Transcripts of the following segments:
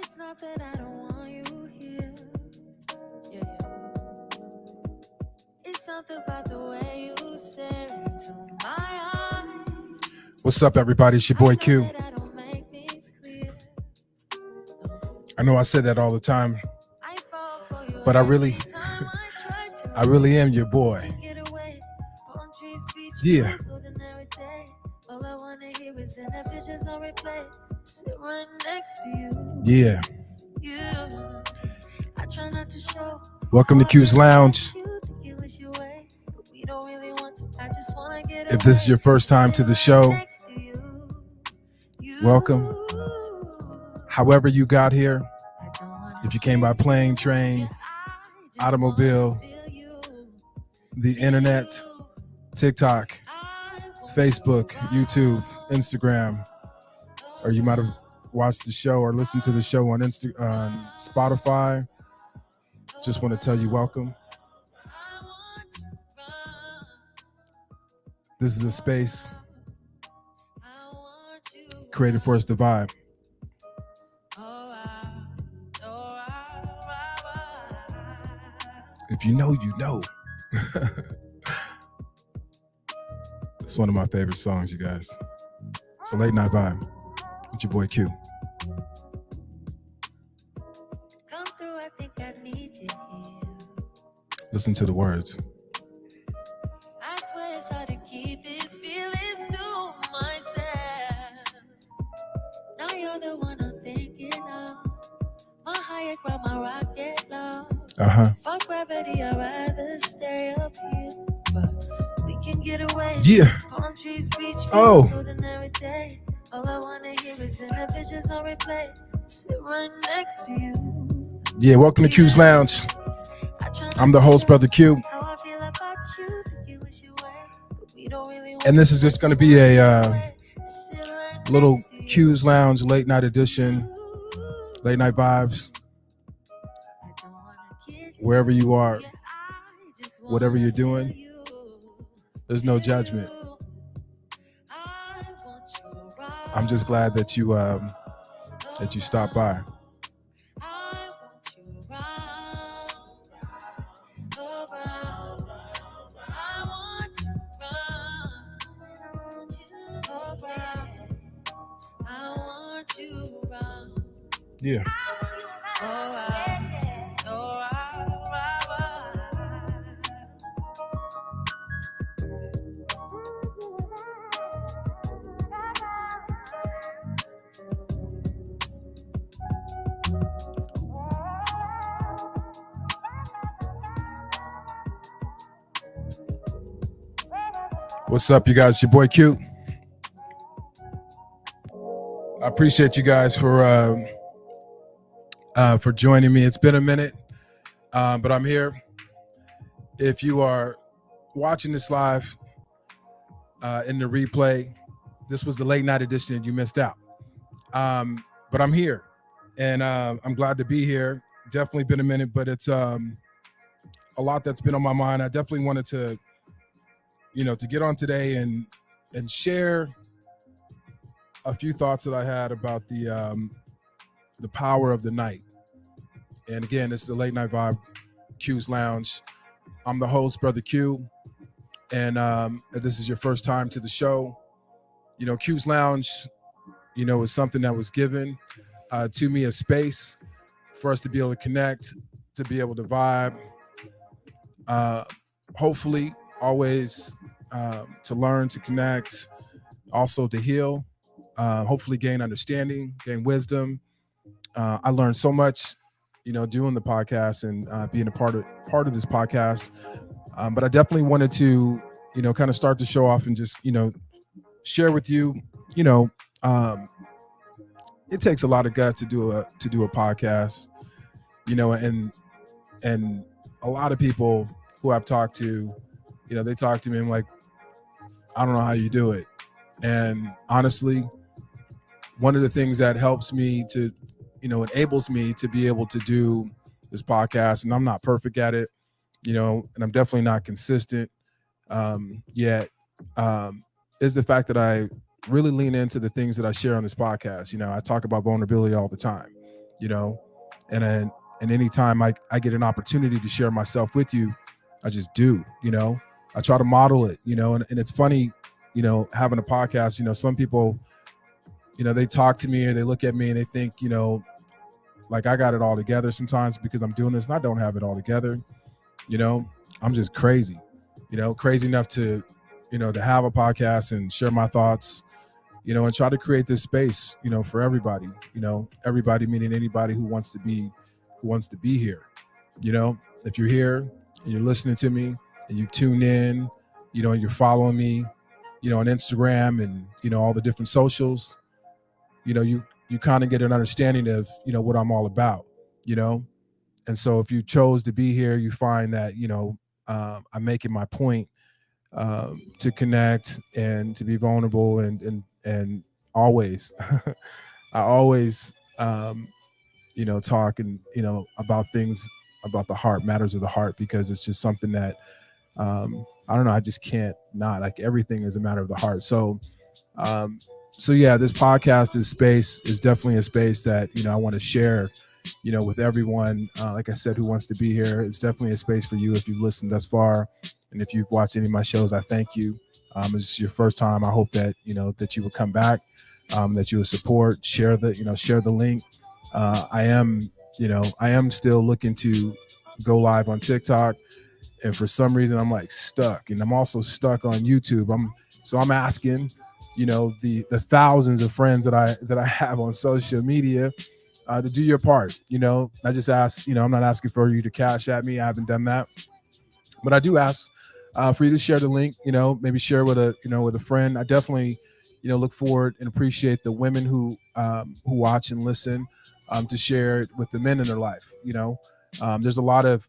It's not that I don't want you here. Yeah. It's something about the way you stare into my eyes. What's up, everybody? It's your boy Q. I know I say that all the time, but I really am your boy. Yeah. Yeah. Welcome to Q's Lounge. If this is your first time to the show, welcome. However you got here, if you came by plane, train, automobile, the internet, TikTok, Facebook, YouTube, Instagram, or you might have watched the show or listened to the show on Spotify, just want to tell you welcome. This is a space created for us to vibe. If you know, you know. It's one of my favorite songs, you guys. It's a late night vibe with your boy Q. Listen to the words. I swear it's hard to keep these feelings to myself. Now you're the one I'm thinking of. My higher ground, my rocket love. Fuck gravity, I'd rather stay up here. But we can get away. Yeah. Palm trees, beach views, ordinary day. All I wanna hear is in the visions on replay. Sit right next to you. Yeah, welcome to Q's Lounge. I'm the host, Brother Q. And this is just going to be a little Q's Lounge late night edition, late night vibes. Wherever you are, whatever you're doing, there's no judgment. I'm just glad that you stopped by. Yeah. What's up, you guys? It's your boy Q. I appreciate you guys for joining me. It's been a minute, but I'm here. If you are watching this live in the replay, this was the late night edition and you missed out. But I'm here, and I'm glad to be here. Definitely been a minute, but it's a lot that's been on my mind. I definitely wanted to, to get on today and share a few thoughts that I had about the power of the night. And again, this is a late night vibe, Q's Lounge. I'm the host, Brother Q. And if this is your first time to the show, Q's Lounge, is something that was given to me, a space for us to be able to connect, to be able to vibe. Hopefully, always to learn, to connect, also to heal. Hopefully gain understanding, gain wisdom. I learned so much, doing the podcast and being a part of this podcast. But I definitely wanted to, kind of start the show off and just, share with you, it takes a lot of guts to do a podcast, and a lot of people who I've talked to, they talk to me and I'm like, I don't know how you do it. And honestly, one of the things that helps me to, enables me to be able to do this podcast, and I'm not perfect at it, and I'm definitely not consistent yet, is the fact that I really lean into the things that I share on this podcast. I talk about vulnerability all the time. you know, and anytime I get an opportunity to share myself with you, I just do, you know. I try to model it, you know, and it's funny, you know, having a podcast, you know, some people, you know, they talk to me or they look at me and they think, you know, like I got it all together sometimes because I'm doing this, and I don't have it all together. You know, I'm just crazy, you know, crazy enough to, you know, to have a podcast and share my thoughts, you know, and try to create this space, you know, for everybody, you know, everybody meaning anybody who wants to be here. You know, if you're here and you're listening to me and you tune in, you know, and you're following me, you know, on Instagram and, you know, all the different socials, you know, you kind of get an understanding of, you know, what I'm all about, you know. And so if you chose to be here, you find that, you know, I'm making my point to connect and to be vulnerable and always, I always, you know, talk and, you know, about things about the heart, matters of the heart, because it's just something that, I don't know, I just can't not, like, everything is a matter of the heart. So, so yeah, this podcast is definitely a space that, you know, I want to share, you know, with everyone. Like I said, who wants to be here. It's definitely a space for you if you've listened thus far. And if you've watched any of my shows, I thank you. It's your first time. I hope that, you know, that you will come back, that you will support, share the link. I am still looking to go live on TikTok. And for some reason I'm like stuck, and I'm also stuck on YouTube. I'm asking, you know, the thousands of friends that I have on social media to do your part. You know, I just ask, you know, I'm not asking for you to cash at me. I haven't done that, but I do ask for you to share the link, you know, maybe share with a friend. I definitely, you know, look forward and appreciate the women who watch and listen, to share it with the men in their life. You know, there's a lot of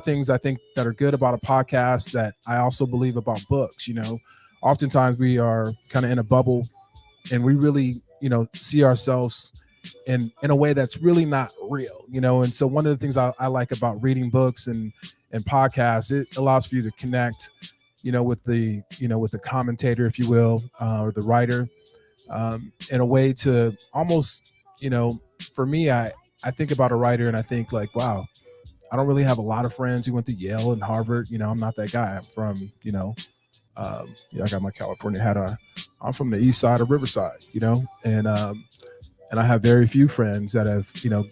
things I think that are good about a podcast that I also believe about books. You know, oftentimes we are kind of in a bubble and we really, you know, see ourselves in a way that's really not real, you know. And so one of the things I like about reading books and podcasts, it allows for you to connect, you know, with the commentator, if you will, or the writer, in a way to almost, you know, for me, I think about a writer and I think like, wow, I don't really have a lot of friends who went to Yale and Harvard. You know, I'm not that guy. I'm from, you know, I got my California hat on. I'm from the east side of Riverside, you know, and I have very few friends that have, you know,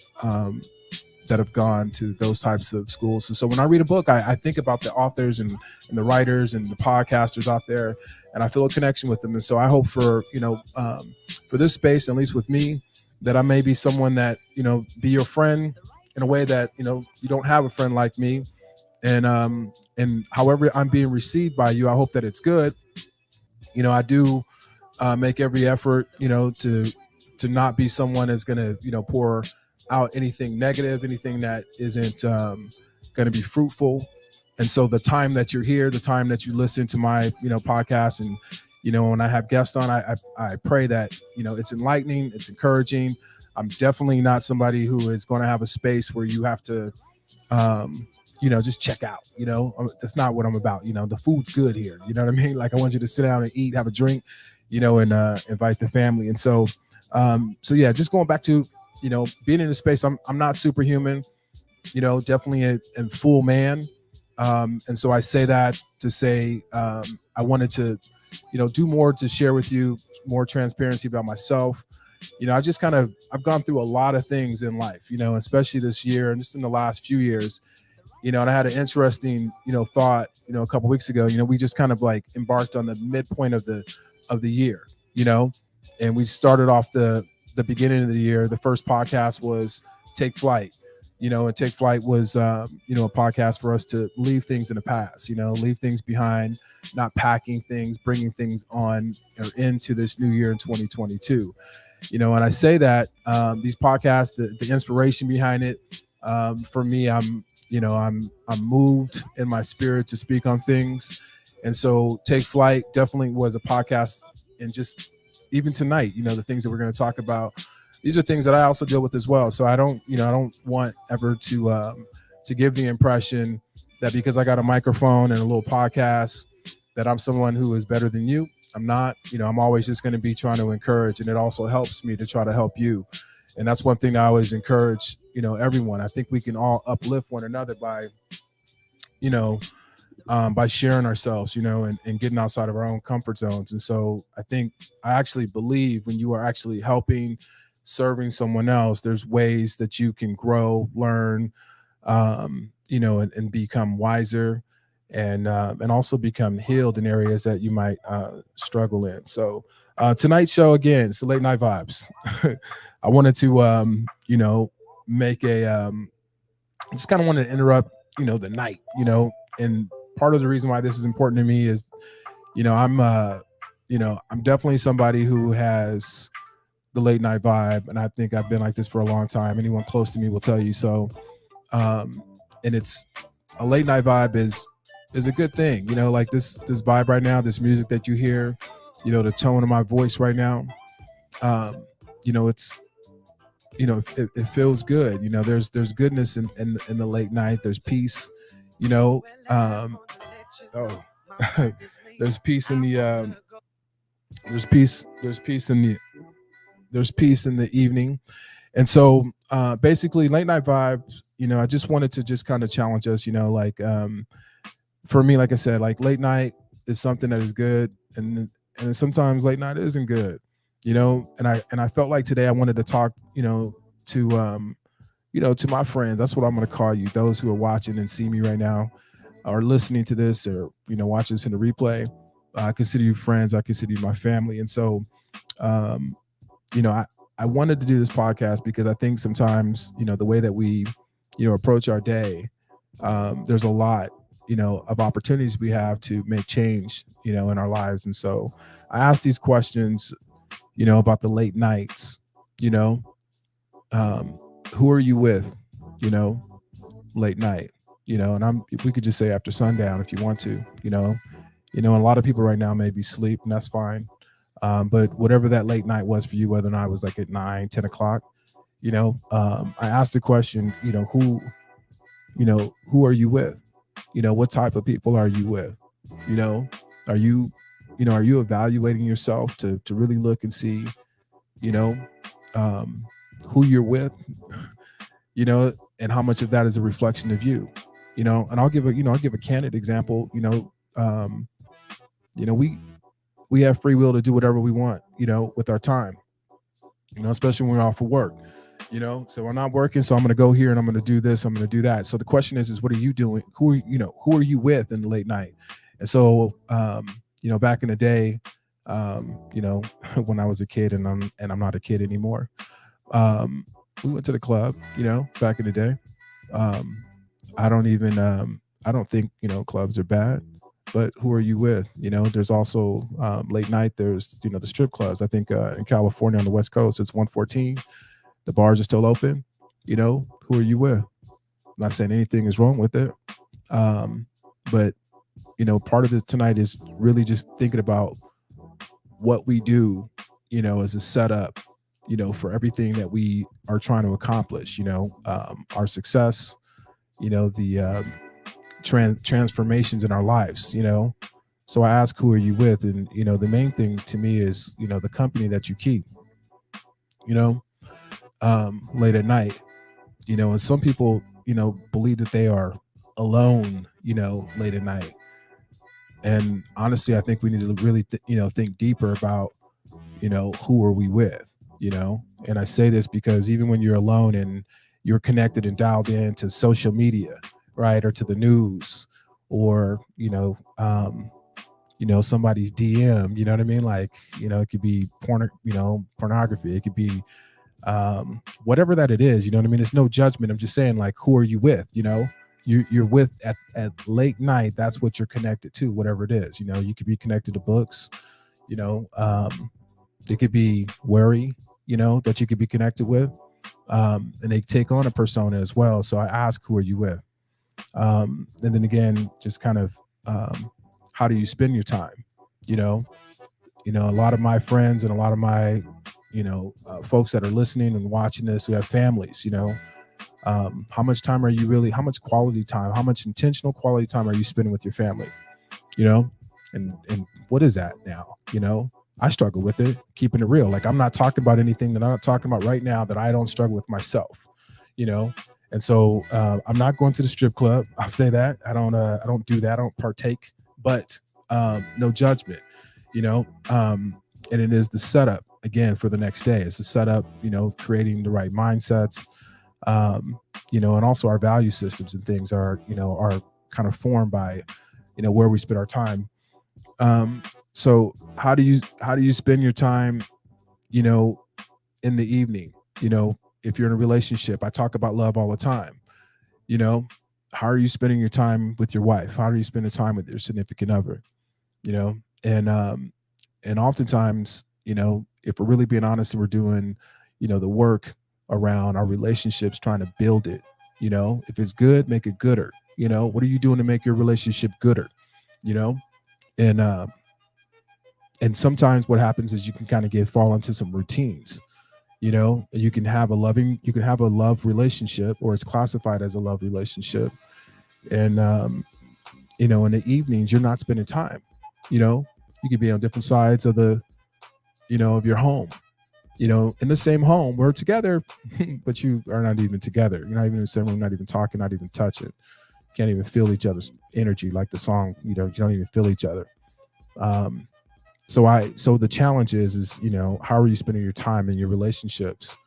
that have gone to those types of schools. And so when I read a book, I think about the authors and the writers and the podcasters out there, and I feel a connection with them. And so I hope for, you know, for this space, at least with me, that I may be someone that, you know, be your friend in a way that, you know, you don't have a friend like me. And however I'm being received by you, I hope that it's good. You know, I do make every effort, you know, to not be someone that's going to, you know, pour out anything negative, anything that isn't going to be fruitful. And so the time that you're here, the time that you listen to my, you know, podcast, and, you know, when I have guests on, I pray that, you know, it's enlightening, it's encouraging. I'm definitely not somebody who is going to have a space where you have to, you know, just check out. You know, that's not what I'm about. You know, the food's good here. You know what I mean? Like, I want you to sit down and eat, have a drink, you know, and invite the family. And so, so yeah, just going back to, you know, being in a space, I'm not superhuman, you know, definitely a full man. And so I say that to say, I wanted to, you know, do more to share with you, more transparency about myself. You know, I've gone through a lot of things in life, you know, especially this year and just in the last few years, you know, and I had an interesting, you know, thought, you know, a couple of weeks ago. You know, we just kind of like embarked on the midpoint of the year, you know, and we started off the beginning of the year. The first podcast was Take Flight, you know, and Take Flight was, you know, a podcast for us to leave things in the past, you know, leave things behind, not packing things, bringing things on or into this new year in 2022. You know, and I say that these podcasts, the inspiration behind it, for me, I'm moved in my spirit to speak on things. And so Take Flight definitely was a podcast. And just even tonight, you know, the things that we're going to talk about, these are things that I also deal with as well. So I don't want ever to give the impression that because I got a microphone and a little podcast that I'm someone who is better than you. I'm not. You know, I'm always just going to be trying to encourage, and it also helps me to try to help you. And that's one thing I always encourage, everyone. I think we can all uplift one another by, you know, by sharing ourselves, and getting outside of our own comfort zones. And so I actually believe when you are actually helping, serving someone else, there's ways that you can grow, learn, and become wiser, and also become healed in areas that you might struggle in. So tonight's show, again, it's the Late Night Vibes. I wanted to, make just kind of wanted to interrupt, the night, and part of the reason why this is important to me is, I'm definitely somebody who has the late night vibe, and I think I've been like this for a long time. Anyone close to me will tell you so. And it's a late night vibe is a good thing, like this vibe right now, this music that you hear, the tone of my voice right now. It's it feels good. There's goodness in the late night. There's peace. There's peace in the there's peace in the evening. And so basically late night vibe, I just wanted to just kind of challenge us, for me, like I said, like late night is something that is good, and sometimes late night isn't good, and I felt like today I wanted to talk, to my friends. That's what I'm going to call you, those who are watching and see me right now, or listening to this, or watch this in the replay. I consider you friends. I consider you my family. And so I wanted to do this podcast because I think sometimes the way that we approach our day, there's a lot of opportunities we have to make change in our lives. And so I asked these questions about the late nights. Who are you with late night, and we could just say after sundown if you want to, a lot of people right now may be asleep, and that's fine. But whatever that late night was for you, whether or not it was like at 9-10 o'clock, I asked the question, who are you with? What type of people are you with? Are you evaluating yourself to really look and see, who you're with, and how much of that is a reflection of you, and I'll give a candid example. We have free will to do whatever we want, with our time, especially when we're off for work, so I'm not working, so I'm going to go here and I'm going to do this, I'm going to do that. So the question is what are you doing? Who are you with in the late night? And so, back in the day, when I was a kid, and I'm not a kid anymore, we went to the club, back in the day. I don't think, clubs are bad, but who are you with? There's also late night, there's, the strip clubs. I think in California on the West Coast, it's 114. The bars are still open. Who are you with? I'm not saying anything is wrong with it. But, part of it tonight is really just thinking about what we do, as a setup, for everything that we are trying to accomplish, our success, the transformations in our lives, So I ask, who are you with? And, the main thing to me is, the company that you keep, late at night, and some people, believe that they are alone, late at night. And honestly, I think we need to really, think deeper about, who are we with, and I say this because even when you're alone and you're connected and dialed in to social media, right, or to the news, or, somebody's DM, you know what I mean? Like, it could be pornography. It could be whatever that it is, you know what I mean? It's no judgment. I'm just saying, like, who are you with? You're with at late night. That's what you're connected to, whatever it is. You could be connected to books, it could be worry, that you could be connected with. And they take on a persona as well. So I ask, who are you with? And then again, just kind of how do you spend your time? A lot of my friends and a lot of my folks that are listening and watching this who have families, how much time are you really, how much quality time, how much intentional quality time are you spending with your family? And what is that now? I struggle with it, keeping it real. Like I'm not talking about anything that I'm not talking about right now that I don't struggle with myself, you know. And so I'm not going to the strip club. I'll say that I don't do that. I don't partake, but no judgment, you know. And it is the setup again for the next day. It's the setup, you know, creating the right mindsets, you know, and also our value systems and things are, you know, are kind of formed by, you know, where we spend our time. So how do you spend your time, you know, in the evening? You know, if you're in a relationship, I talk about love all the time. You know, how are you spending your time with your wife? How are you spending time with your significant other? You know, and oftentimes, you know, if we're really being honest and we're doing, you know, the work around our relationships, trying to build it, you know, if it's good, make it gooder. You know, what are you doing to make your relationship gooder? You know, and and sometimes what happens is you can kind of fall into some routines, you know. And you can have a love relationship, or it's classified as a love relationship, and you know, in the evenings you're not spending time, you know. You could be on different sides of the, you know, of your home, you know, in the same home, we're together but you are not even together, you're not even in the same room, not even talking, not even touching, can't even feel each other's energy, like the song, you know, you don't even feel each other. um so the challenge is, you know, how are you spending your time in your relationships?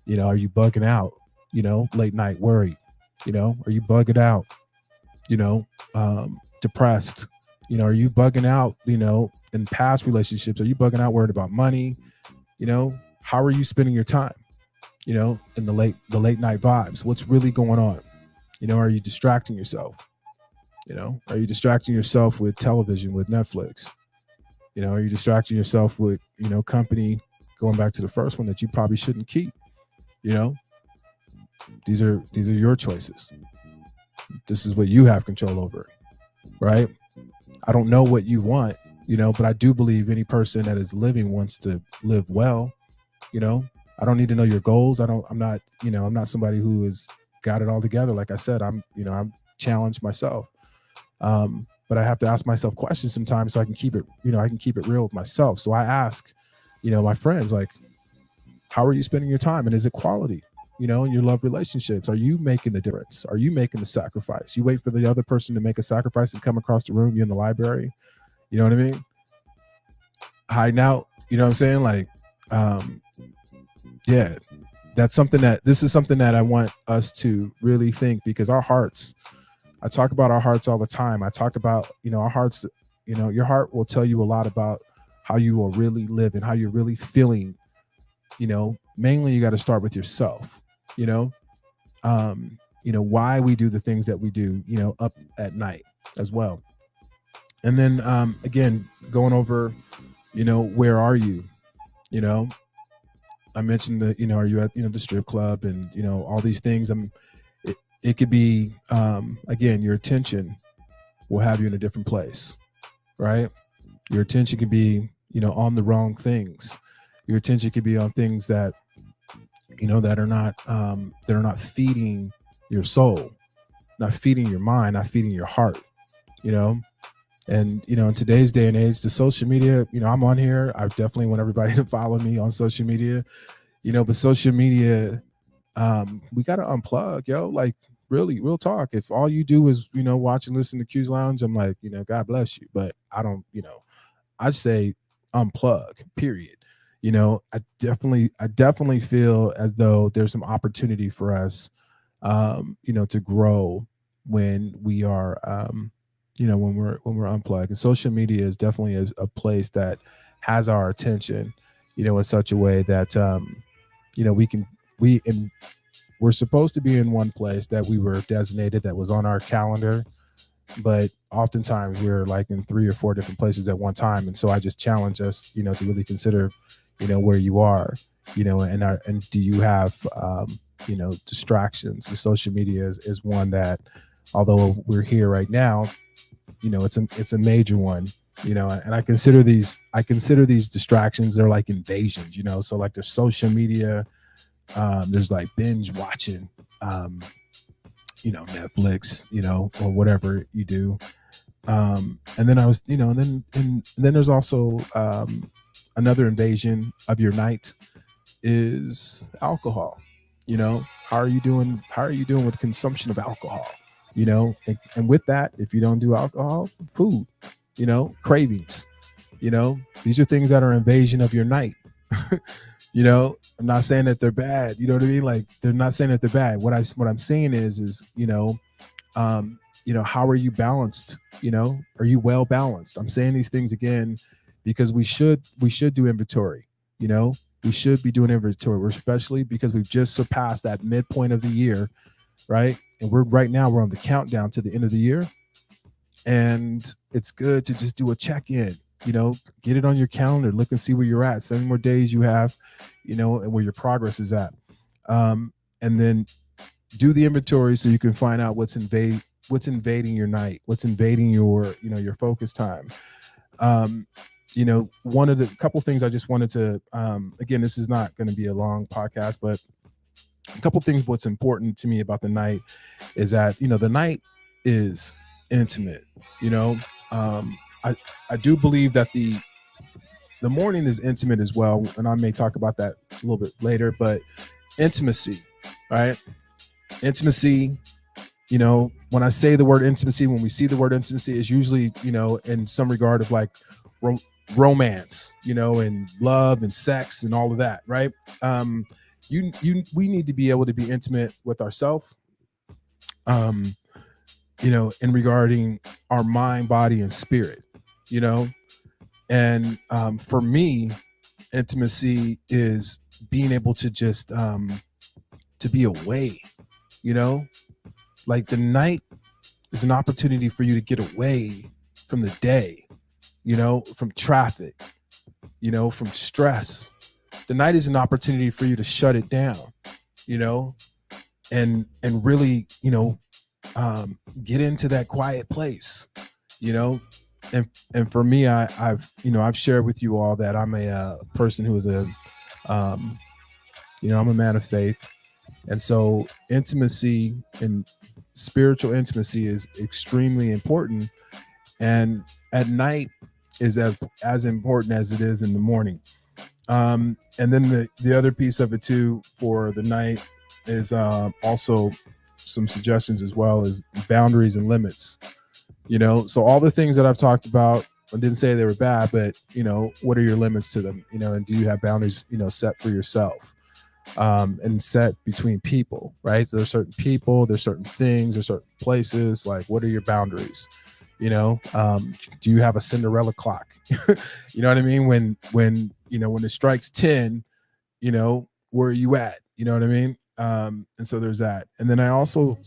You know, are you bugging out, you know, late night worried, you know, are you bugging out, you know, depressed, you know, are you bugging out, you know, in past relationships, are you bugging out worried about money, you know, how are you spending your time, you know, in the late night vibes, what's really going on, you know, are you distracting yourself, you know, are you distracting yourself with television, with Netflix? You know, are you distracting yourself with, you know, company, going back to the first one, that you probably shouldn't keep? You know, these are your choices. This is what you have control over, right? I don't know what you want, you know, but I do believe any person that is living wants to live well, you know. I don't need to know your goals. I'm not, you know, I'm not somebody who has got it all together. Like I said, I'm challenged myself. But I have to ask myself questions sometimes so I can keep it, you know, I can keep it real with myself. So I ask, you know, my friends, like, how are you spending your time? And is it quality? You know, in your love relationships, are you making the difference? Are you making the sacrifice? You wait for the other person to make a sacrifice and come across the room, you in the library, you know what I mean? Hiding out, you know what I'm saying? Like, um, yeah, this is something that I want us to really think, because our hearts, I talk about our hearts all the time. I talk about, you know, our hearts, you know, your heart will tell you a lot about how you are really living, how you're really feeling, you know. Mainly you got to start with yourself, you know. You know, why we do the things that we do, you know, up at night as well. And then again, going over, you know, where are you? You know, I mentioned that, you know, are you at, you know, the strip club, and, you know, all these things. It could be, again, your attention will have you in a different place, right? Your attention can be, you know, on the wrong things. Your attention could be on things that, you know, that are not feeding your soul, not feeding your mind, not feeding your heart, you know. And, you know, in today's day and age, the social media, you know, I'm on here, I definitely want everybody to follow me on social media, you know. But social media, we got to unplug, yo. Like, really, real talk. If all you do is, you know, watch and listen to Q's Lounge, I'm like, you know, God bless you. But I don't, you know, I say unplug, period. You know, I definitely feel as though there's some opportunity for us, you know, to grow when we are, you know, when we're unplugged. And social media is definitely a place that has our attention, you know, in such a way that, you know, we're supposed to be in one place that we were designated, that was on our calendar, but oftentimes we're like in 3 or 4 different places at one time. And so I just challenge us, you know, to really consider, you know, where you are, you know, and do you have, you know, distractions? The social media is one that, although we're here right now, you know, it's a major one, you know. And I consider these distractions, they're like invasions, you know. So like there's social media, there's like binge watching, you know, Netflix, you know, or whatever you do. And then I was, you know, and then there's also, another invasion of your night is alcohol. How are you doing? How are you doing with consumption of alcohol? And with that, if you don't do alcohol, food, cravings, these are things that are invasion of your night. I'm not saying that they're bad. You know what I mean? Like, they're not saying that they're bad. What I'm saying is, how are you balanced? Are you well balanced? I'm saying these things again because we should do inventory. We should be doing inventory, especially because we've just surpassed that midpoint of the year, right? And we're on the countdown to the end of the year, and it's good to just do a check-in. Get it on your calendar, look and see where you're at, 7 more days you have, and where your progress is at, and then do the inventory so you can find out what's invading your night, what's invading your focus time. One of the couple things I just wanted to, again, this is not going to be a long podcast, but a couple things. What's important to me about the night is that, the night is intimate. I do believe that the morning is intimate as well. And I may talk about that a little bit later, but intimacy, right? Intimacy, when I say the word intimacy, when we see the word intimacy, is usually, in some regard of like romance, and love and sex and all of that, right? We need to be able to be intimate with ourselves, in regarding our mind, body, and spirit, and for me, intimacy is being able to just to be away, like the night is an opportunity for you to get away from the day, from traffic, from stress. The night is an opportunity for you to shut it down, and really, get into that quiet place, and for me, I've shared with you all that I'm a person who is I'm a man of faith. And so intimacy and spiritual intimacy is extremely important. And at night is as important as it is in the morning. And then the other piece of it too for the night is also some suggestions as well as boundaries and limits. So all the things that I've talked about, I didn't say they were bad, but what are your limits to them? And do you have boundaries, set for yourself, and set between people, right? So there's certain people, there's certain things, there's certain places. Like, what are your boundaries? Do you have a Cinderella clock? You know what I mean? When it strikes 10, where are you at? You know what I mean? And so there's that. And then I also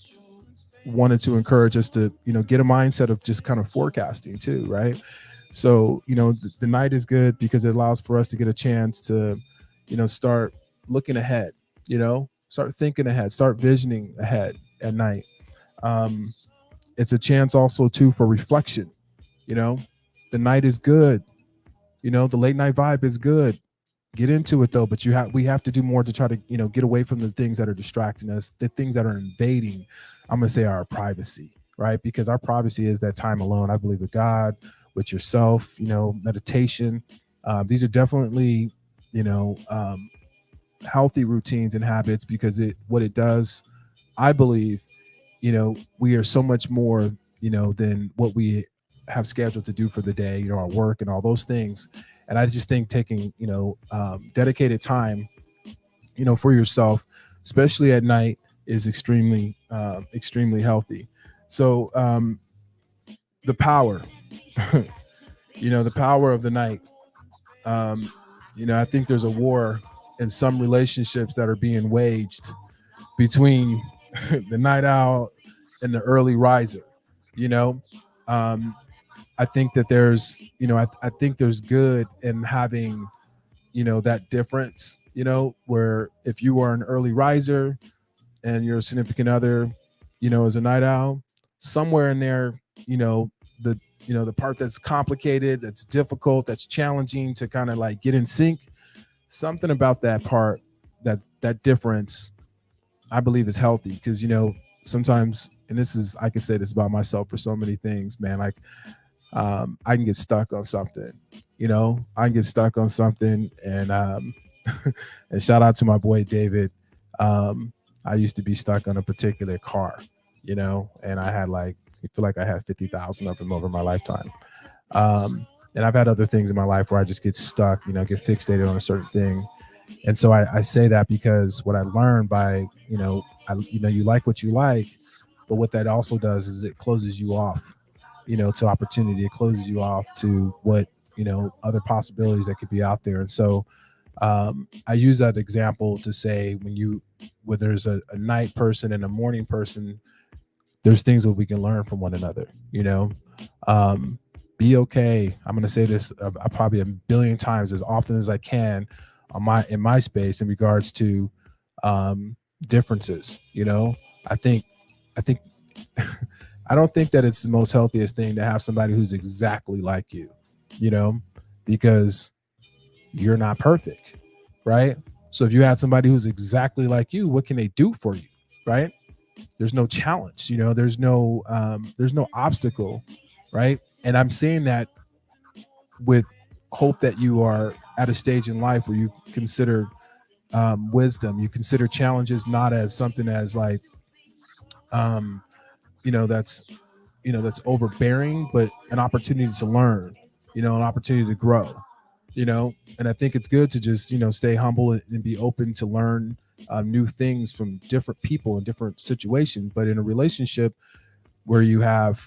wanted to encourage us to, get a mindset of just kind of forecasting too, right? So, the night is good because it allows for us to get a chance to, start looking ahead, start thinking ahead, start visioning ahead at night. It's a chance also too for reflection. The night is good. The late night vibe is good. Get into it though, but we have to do more to try to, get away from the things that are distracting us, the things that are invading, I'm going to say, our privacy, right? Because our privacy is that time alone. I believe with God, with yourself, meditation. These are definitely, healthy routines and habits, because what it does, I believe, we are so much more, than what we have scheduled to do for the day, our work and all those things. And I just think taking, dedicated time, for yourself, especially at night, is extremely, extremely healthy. So the power, the power of the night. I think there's a war in some relationships that are being waged between the night owl and the early riser. I think that there's, I think there's good in having, that difference, where if you are an early riser and your significant other, is a night owl, somewhere in there, the part that's complicated, that's difficult, that's challenging to kind of like get in sync, something about that part, that difference, I believe is healthy. Because, sometimes, and I can say this about myself for so many things, man, like, I can get stuck on something, I get stuck on something, and and shout out to my boy David. Um, I used to be stuck on a particular car, and I feel like I had 50,000 of them over my lifetime. And I've had other things in my life where I just get stuck, get fixated on a certain thing. And so I say that because what I learned by, you like what you like, but what that also does is it closes you off, to opportunity. It closes you off to what, other possibilities that could be out there. And so I use that example to say where there's a night person and a morning person, there's things that we can learn from one another, um, be okay. I'm going to say this probably a billion times as often as I can in my space in regards to differences. I think I think I don't think that it's the most healthiest thing to have somebody who's exactly like you, because you're not perfect, right? So if you had somebody who's exactly like you, what can they do for you, right? There's no challenge, there's no obstacle, right? And I'm saying that with hope that you are at a stage in life where you consider wisdom, you consider challenges not as something as like um, that's overbearing, but an opportunity to learn, an opportunity to grow, and I think it's good to just stay humble and be open to learn new things from different people in different situations. But in a relationship where you have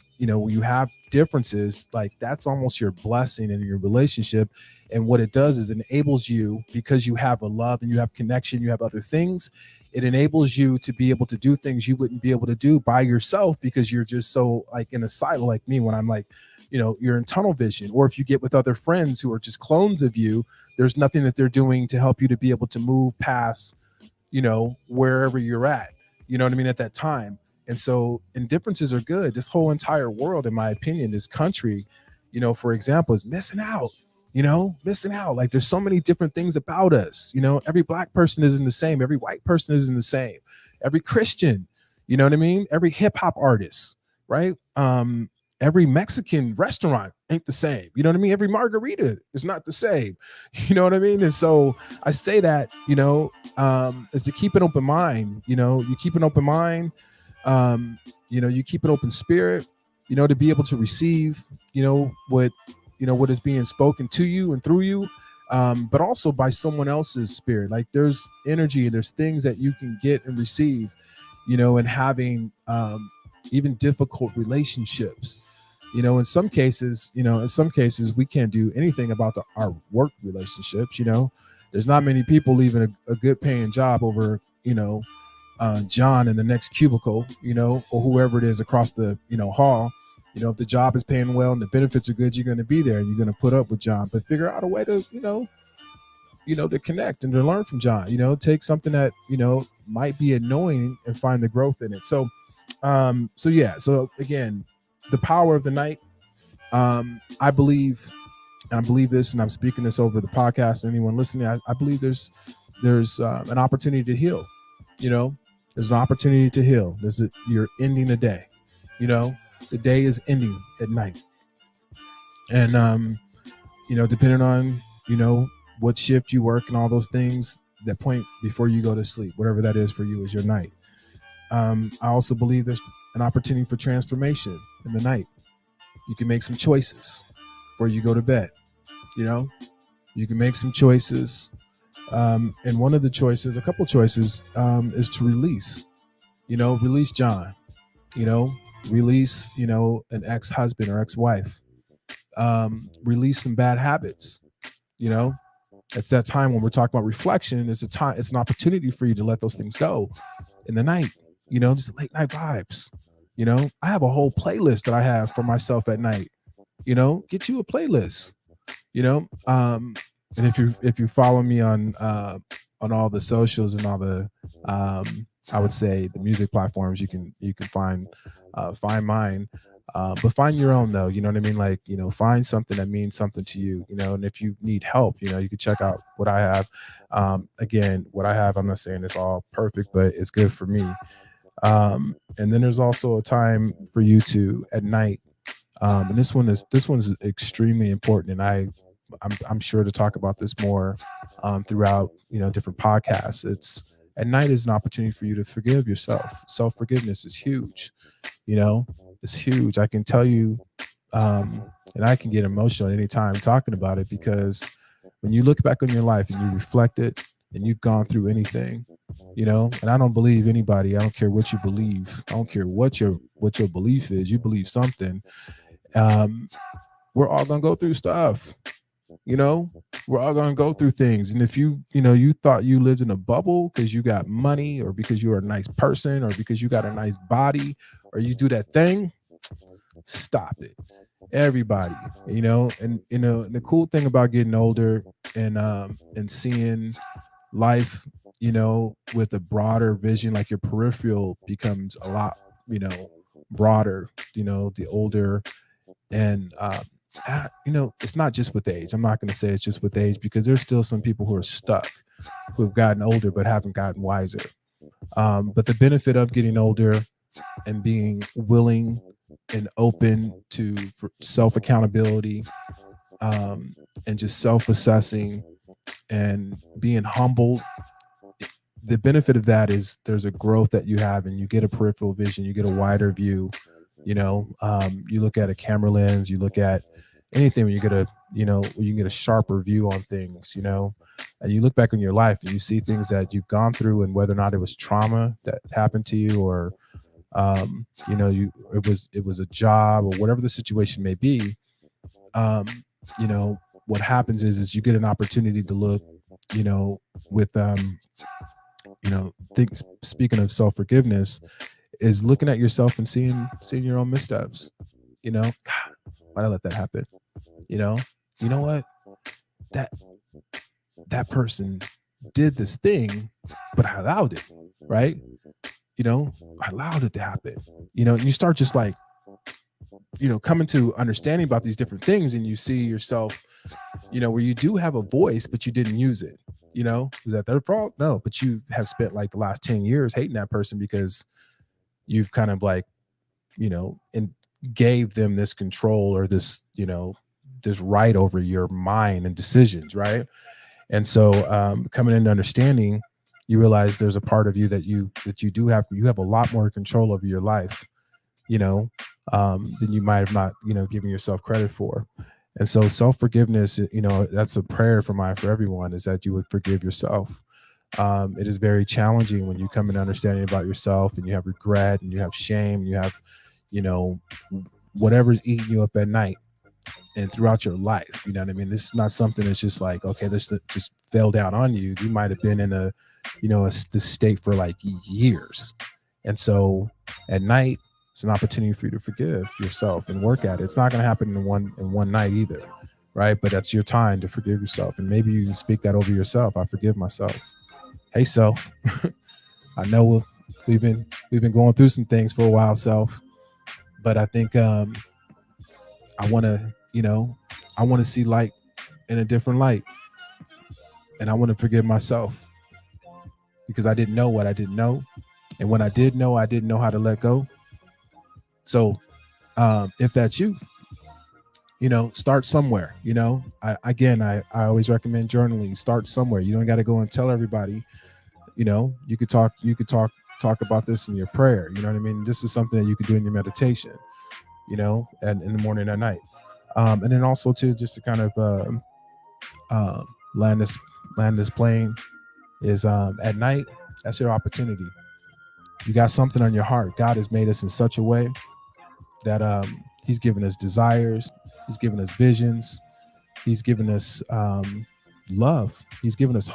differences, like that's almost your blessing in your relationship. And what it does is enables you, because you have a love and you have connection, you have other things, it enables you to be able to do things you wouldn't be able to do by yourself, because you're just so like in a silo, like me, when I'm like, you're in tunnel vision. Or if you get with other friends who are just clones of you, there's nothing that they're doing to help you to be able to move past, wherever you're at, what I mean, at that time. And so indifferences are good. This whole entire world, in my opinion, this country, for example, is missing out, like there's so many different things about us. Every black person isn't the same. Every white person isn't the same. Every Christian, you know what I mean? Every hip hop artist, right? Every Mexican restaurant ain't the same. You know what I mean? Every margarita is not the same. You know what I mean? And so I say that, is to keep an open mind. You keep an open mind. You keep an open spirit, to be able to receive, what is being spoken to you and through you, but also by someone else's spirit. Like there's energy and there's things that you can get and receive, and having even difficult relationships. In some cases we can't do anything about our work relationships. There's not many people leaving a good paying job over, John in the next cubicle, or whoever it is across the, hall. If the job is paying well and the benefits are good, you're going to be there and you're going to put up with John. But figure out a way to, to connect and to learn from John. Take something that might be annoying and find the growth in it. So, So again, the power of the night. I believe, and I believe this, and I'm speaking this over the podcast. Anyone listening, I believe there's an opportunity to heal. There's an opportunity to heal. You're ending the day. The day is ending at night. And depending on what shift you work and all those things, that point before you go to sleep, whatever that is for you, is your night. I also believe there's an opportunity for transformation in the night. You can make some choices before you go to bed. You can make some choices. And one of the choices, a couple choices, is to release John, release, an ex-husband or ex-wife, release some bad habits. It's that time when we're talking about reflection. It's an opportunity for you to let those things go in the night, just late night vibes. I have a whole playlist that I have for myself at night. Get you a playlist, and if you follow me on all the socials and all the I would say the music platforms, you can find mine, but find your own though. You know what I mean? Like, find something that means something to you. And if you need help, you can check out what I have. Again, what I have, I'm not saying it's all perfect, but it's good for me. And then there's also a time for you to at night. And this one's extremely important, and I I'm sure to talk about this more throughout, different podcasts. It's at night is an opportunity for you to forgive yourself. Self-forgiveness is huge. You know, it's huge. I can tell you, and I can get emotional at any time talking about it, because when you look back on your life and you reflect it and you've gone through anything, and I don't believe anybody, I don't care what you believe. I don't care what your belief is. You believe something. We're all going to go through stuff. We're all going to go through things. And if you thought you lived in a bubble because you got money, or because you're a nice person, or because you got a nice body, or you do that thing, stop it. Everybody, and the cool thing about getting older and seeing life, with a broader vision, like your peripheral becomes a lot, broader, the older. And it's not just with age. I'm not going to say it's just with age, because there's still some people who are stuck, who have gotten older but haven't gotten wiser. But the benefit of getting older and being willing and open to self accountability, and just self-assessing and being humble, the benefit of that is there's a growth that you have, and you get a peripheral vision, you get a wider view. You look at a camera lens, you look at anything, when you get you can get a sharper view on things, and you look back on your life and you see things that you've gone through, and whether or not it was trauma that happened to you, or it was a job, or whatever the situation may be. What happens is you get an opportunity to look, with things. Speaking of self-forgiveness, is looking at yourself and seeing your own missteps. God, why'd I let that happen? You know what? That person did this thing, but I allowed it, right? I allowed it to happen. And you start just like, coming to understanding about these different things, and you see yourself, where you do have a voice, but you didn't use it. Is that their fault? No, but you have spent like the last 10 years hating that person, because you've kind of like, and gave them this control, or this, this right over your mind and decisions, right? And so coming into understanding, you realize there's a part of you that you have a lot more control over your life, than you might have not, given yourself credit for. And so self-forgiveness, that's a prayer for everyone, is that you would forgive yourself. It is very challenging when you come in understanding about yourself, and you have regret, and you have shame, and you have, whatever's eating you up at night and throughout your life. You know what I mean? This is not something that's just like, okay, this just fell down on you. You might have been in this state for like years. And so at night, it's an opportunity for you to forgive yourself and work at it. It's not going to happen in one night either, right? But that's your time to forgive yourself. And maybe you can speak that over yourself. I forgive myself. Hey, self. I know we've been going through some things for a while, self. But I think I want to see light in a different light. And I want to forgive myself, because I didn't know what I didn't know. And when I did know, I didn't know how to let go. So if that's you, start somewhere. I always recommend journaling. Start somewhere. You don't got to go and tell everybody. You could talk about this in your prayer. You know what I mean? This is something that you could do in your meditation, and in the morning and at night. And then also too, just to kind of land this plane is at night. That's your opportunity. You got something on your heart. God has made us in such a way that he's given us desires. He's given us visions. He's given us love. He's given us,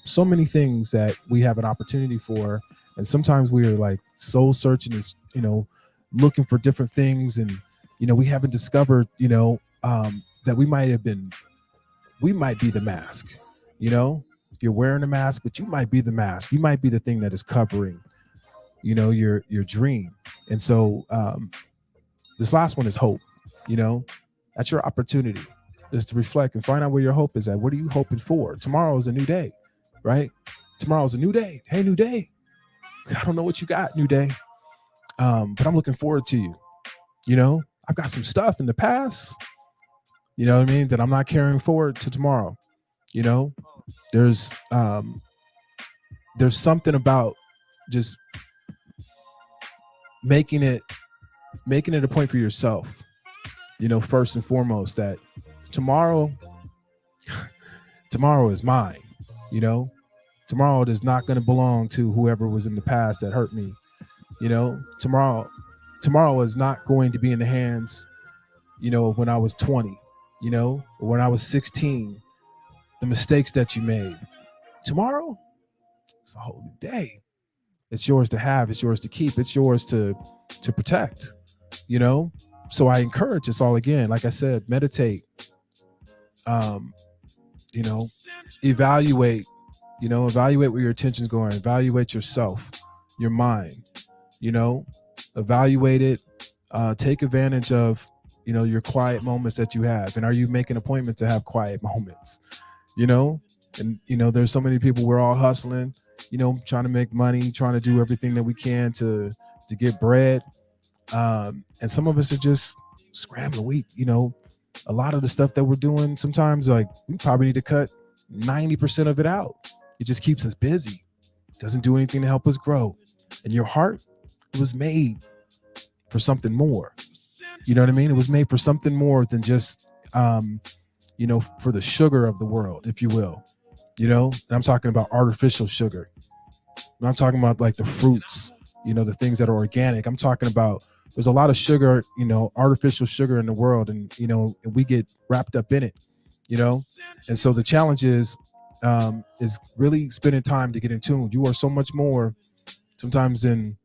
so many things that we have an opportunity for. And sometimes we are like soul searching and, looking for different things. And, we haven't discovered, that we might be the mask. You're wearing a mask, but you might be the mask. You might be the thing that is covering, your dream. And so this last one is hope. That's your opportunity, is to reflect and find out where your hope is at. What are you hoping for? Tomorrow is a new day, right? Tomorrow's a new day. Hey, new day. I don't know what you got, new day. But I'm looking forward to you. I've got some stuff in the past. You know what I mean? That I'm not carrying forward to tomorrow. You know, there's something about just making it a point for yourself, you know, first and foremost, that tomorrow is mine. You know, tomorrow is not going to belong to whoever was in the past that hurt me. You know, tomorrow is not going to be in the hands, you know, when I was 20, you know, or when I was 16, the mistakes that you made. Tomorrow, it's a whole new day. It's yours to have, it's yours to keep, it's yours to protect, you know? So I encourage us all again, like I said, meditate, you know, evaluate where your attention's going, evaluate yourself, your mind, you know, evaluate it, take advantage of, you know, your quiet moments that you have. And are you making an appointment to have quiet moments, you know? And, you know, there's so many people, we're all hustling, you know, trying to make money, trying to do everything that we can to get bread. And some of us are just scrambling. You know, a lot of the stuff that we're doing, sometimes like we probably need to cut 90% of it out. It just keeps us busy. Doesn't do anything to help us grow. And your heart, it was made for something more. You know what I mean? It was made for something more than just, you know, for the sugar of the world, if you will. You know, and I'm talking about artificial sugar. And I'm talking about like the fruits, you know, the things that are organic. I'm talking about, there's a lot of sugar, you know, artificial sugar in the world, and, you know, we get wrapped up in it, you know? And so the challenge is really spending time to get in tune. You are so much more sometimes than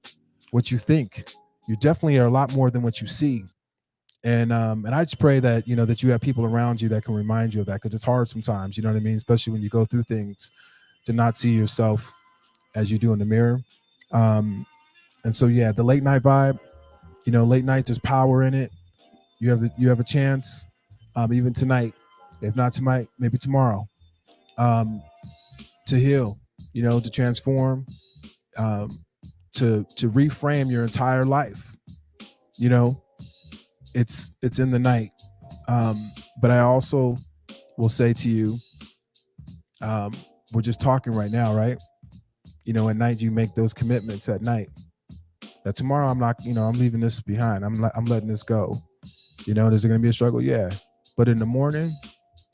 what you think. You definitely are a lot more than what you see. And I just pray that, you know, that you have people around you that can remind you of that, because it's hard sometimes, you know what I mean? Especially when you go through things, to not see yourself as you do in the mirror. And so, yeah, the late night vibe, you know, late nights, there's power in it. You have a chance, even tonight, if not tonight, maybe tomorrow, to heal, you know, to transform, to reframe your entire life. You know, it's in the night. But I also will say to you, we're just talking right now, right? You know, at night you make those commitments at night that tomorrow I'm not, you know, I'm leaving this behind. I'm letting this go. You know, there's going to be a struggle, yeah. But in the morning,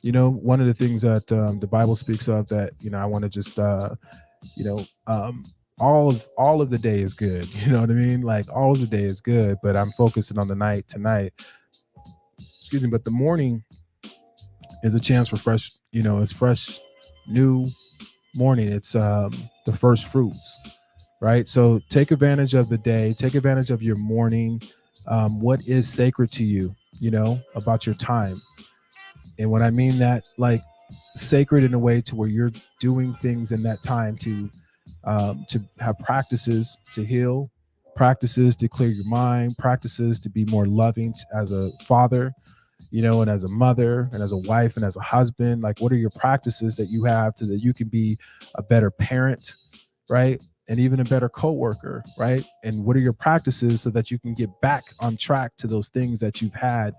you know, one of the things that the Bible speaks of that, you know, I want to just, you know, all of the day is good. You know what I mean? Like all of the day is good, but I'm focusing on the night tonight. Excuse me, but the morning is a chance for fresh, you know, it's fresh, new morning. It's the first fruits, right? So take advantage of the day, take advantage of your morning. What is sacred to you, you know, about your time. And when I mean that, like sacred in a way to where you're doing things in that time to have practices to heal, practices to clear your mind, practices to be more loving as a father, you know, and as a mother and as a wife and as a husband. Like, what are your practices that you have so that you can be a better parent, right? And even a better coworker, right? And what are your practices so that you can get back on track to those things that you've had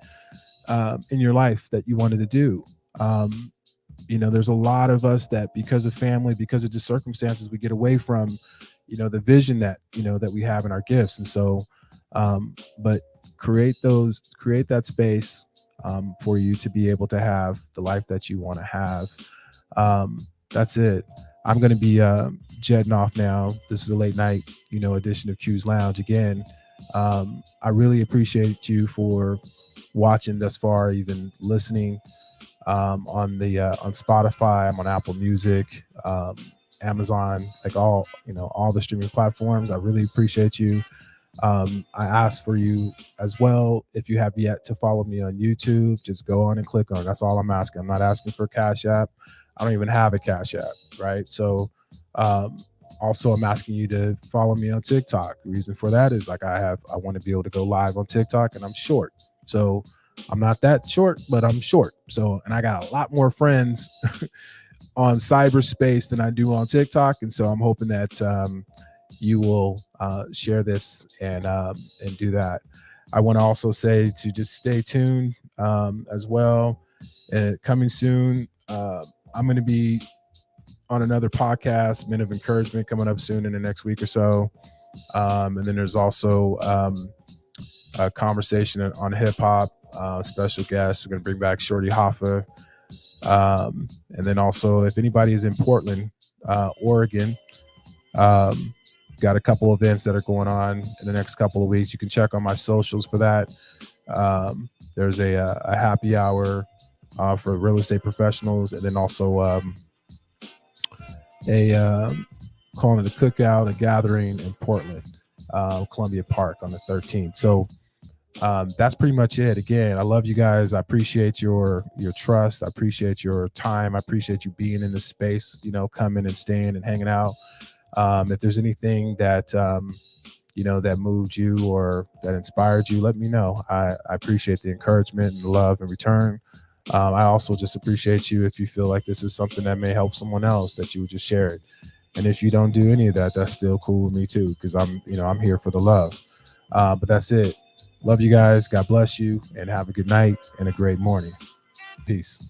in your life that you wanted to do? You know, there's a lot of us that because of family, because of the circumstances, we get away from, you know, the vision that, you know, that we have in our gifts. And so, but create that space for you to be able to have the life that you want to have. That's it. I'm going to be jetting off now. This is a late night, you know, edition of Q's Lounge again. I really appreciate you for watching thus far, even listening on Spotify. I'm on Apple Music, Amazon, like all the streaming platforms. I really appreciate you. I ask for you as well, if you have yet to follow me on YouTube, just go on and click on it. That's all I'm asking. I'm not asking for a Cash App. I don't even have a Cash App, right? So also I'm asking you to follow me on TikTok. The reason for that is like I want to be able to go live on TikTok, and I'm short. So I'm not that short, but I'm short. So, and I got a lot more friends on cyberspace than I do on TikTok. And so I'm hoping that you will share this and do that. I want to also say to just stay tuned as well. coming soon. I'm going to be on another podcast, Men of Encouragement, coming up soon in the next week or so. And then there's also a conversation on hip hop, special guest. We're going to bring back Shorty Hoffa. And then also, if anybody is in Portland, Oregon, got a couple events that are going on in the next couple of weeks. You can check on my socials for that. There's a happy hour for real estate professionals, and then also calling it a cookout, a gathering in Portland, Columbia Park on the 13th. So that's pretty much it. Again, I love you guys. I appreciate your trust. I appreciate your time. I appreciate you being in this space, coming and staying and hanging out. If there's anything that, that moved you or that inspired you, let me know. I appreciate the encouragement and the love in return. I also just appreciate you if you feel like this is something that may help someone else, that you would just share it. And if you don't do any of that, that's still cool with me too, because I'm here for the love. But that's it. Love you guys. God bless you, and have a good night and a great morning. Peace.